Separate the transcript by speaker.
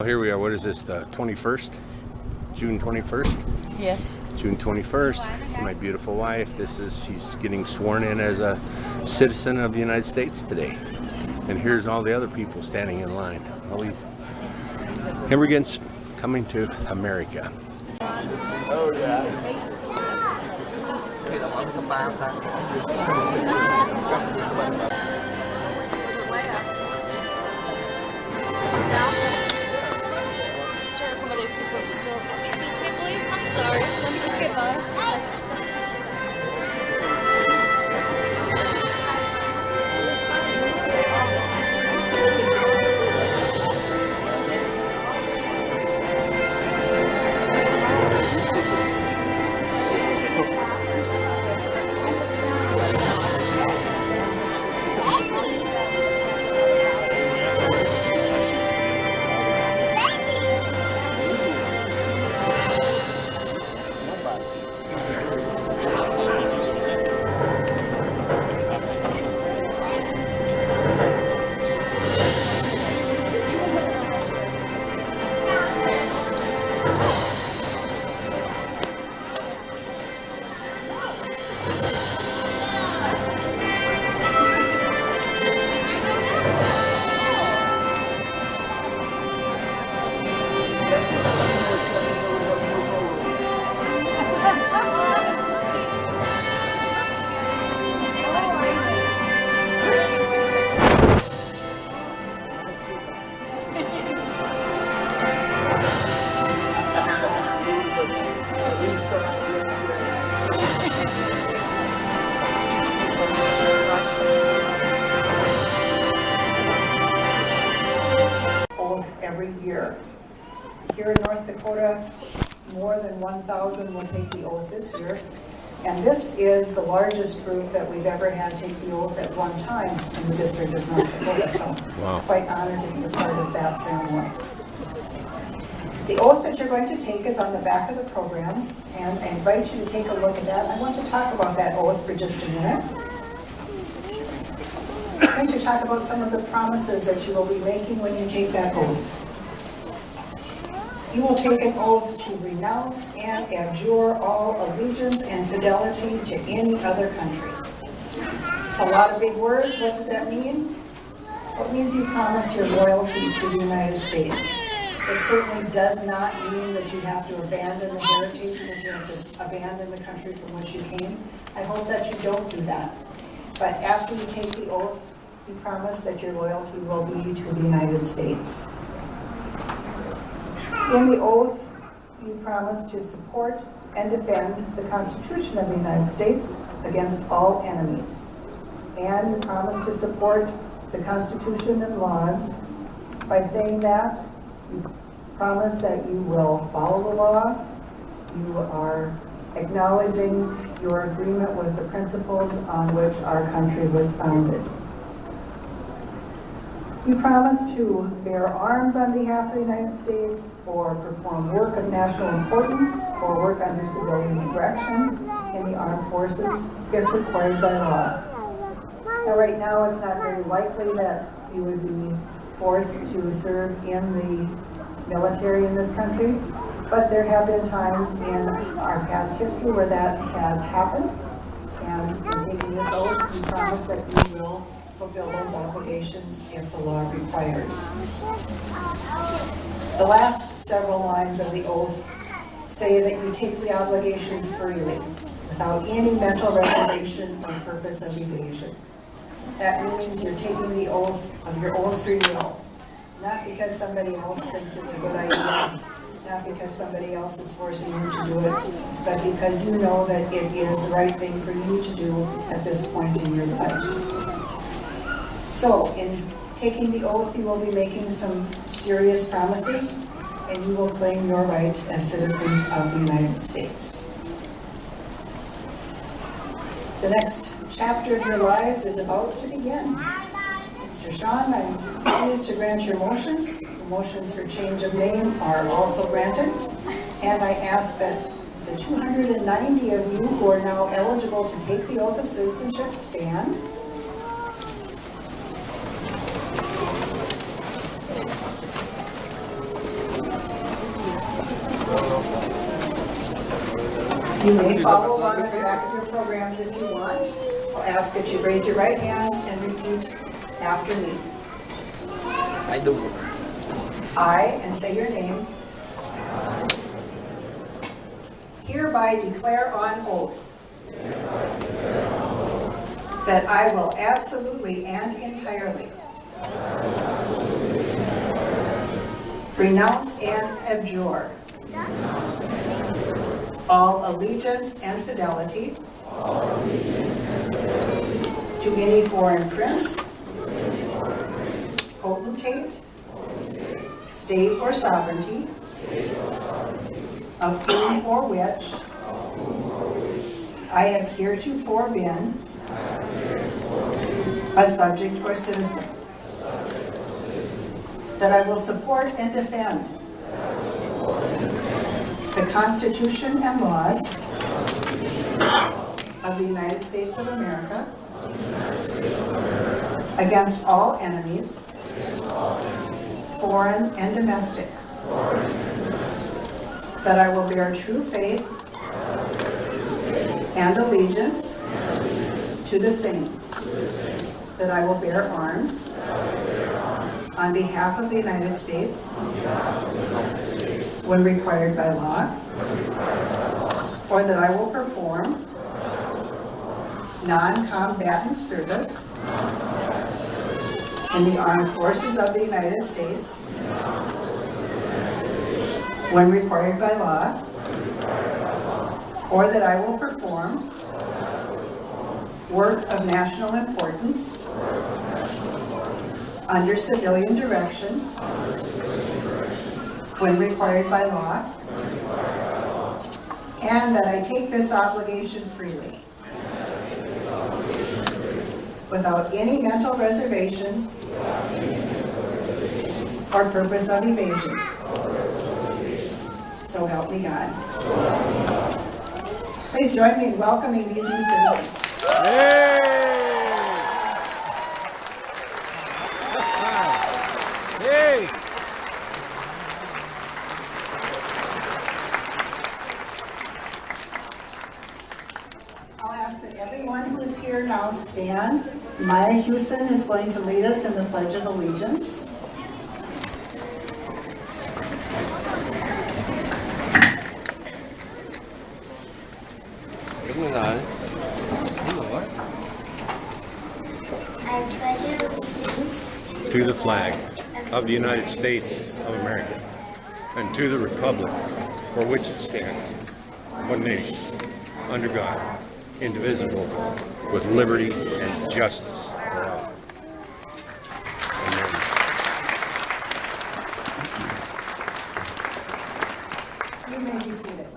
Speaker 1: Here we are. What is this? The 21st? June 21st?
Speaker 2: Yes.
Speaker 1: June 21st. My beautiful wife. She's getting sworn in as a citizen of the United States today. And here's all the other people standing in line. All these immigrants coming to America.
Speaker 3: Oh, yeah.
Speaker 4: Excuse me, please. I'm sorry. Let me just get by.
Speaker 5: Every year. Here in North Dakota, more than 1,000 will take the oath this year. And this is the largest group that we've ever had take the oath at one time in the District of North Dakota. So
Speaker 1: Wow.
Speaker 5: I'm quite honored to be a part of that ceremony. The oath that you're going to take is on the back of the programs, and I invite you to take a look at that. I want to talk about that oath for just a minute. I'm going to talk about some of the promises that you will be making when you take that oath. You will take an oath to renounce and abjure all allegiance and fidelity to any other country. It's a lot of big words. What does that mean? Well, it means you promise your loyalty to the United States. It certainly does not mean that you have to abandon the heritage, that you have to abandon the country from which you came. I hope that you don't do that. But after you take the oath, you promise that your loyalty will be to the United States. In the oath, you promise to support and defend the Constitution of the United States against all enemies. And you promise to support the Constitution and laws by saying that you promise that you will follow the law, you are acknowledging your agreement with the principles on which our country was founded. You promise to bear arms on behalf of the United States or perform work of national importance or work under civilian direction in the armed forces if required by law. Now, right now, it's not very likely that you would be forced to serve in the military in this country, but there have been times in our past history where that has happened. And in taking this oath, you promise that you will fulfill those obligations if the law requires. The last several lines of the oath say that you take the obligation freely, without any mental reservation or purpose of evasion. That means you're taking the oath of your own free will, not because somebody else thinks it's a good idea, not because somebody else is forcing you to do it, but because you know that it is the right thing for you to do at this point in your lives. So, in taking the oath, you will be making some serious promises, and you will claim your rights as citizens of the United States. The next chapter of your lives is about to begin. Mr. Sean, I'm pleased to grant your motions. The motions for change of name are also granted, and I ask that the 290 of you who are now eligible to take the oath of citizenship stand. You may follow along at the back of your programs if you want. I'll ask that you raise your right hands and repeat after me.
Speaker 3: I do.
Speaker 5: I, and say your name, hereby declare on oath that I will absolutely and entirely renounce and abjure all allegiance and fidelity to any foreign prince, potentate, state or sovereignty, of whom or which I have heretofore been a subject or citizen, that I will support and defend the Constitution and laws of the United States of America against all enemies, foreign and domestic, that I will bear true faith and allegiance to the same, that I will bear arms on behalf of the United States when required by law, or that I will perform non-combatant service in the armed forces of the United States when required by law, or that I will perform work of national importance under civilian direction when required by law, and that I take this obligation freely without any mental reservation or purpose of evasion. So help me God. Please join me in welcoming these new citizens.
Speaker 1: Hey! Hey!
Speaker 5: I'll ask that everyone who is here now stand. Maya Hewson is going to lead us in the Pledge of Allegiance.
Speaker 2: I pledge allegiance
Speaker 1: To the flag of the United States of America and to the republic for which it stands, one nation, under God, indivisible, with liberty and justice for all. Amen.
Speaker 5: You may be seated.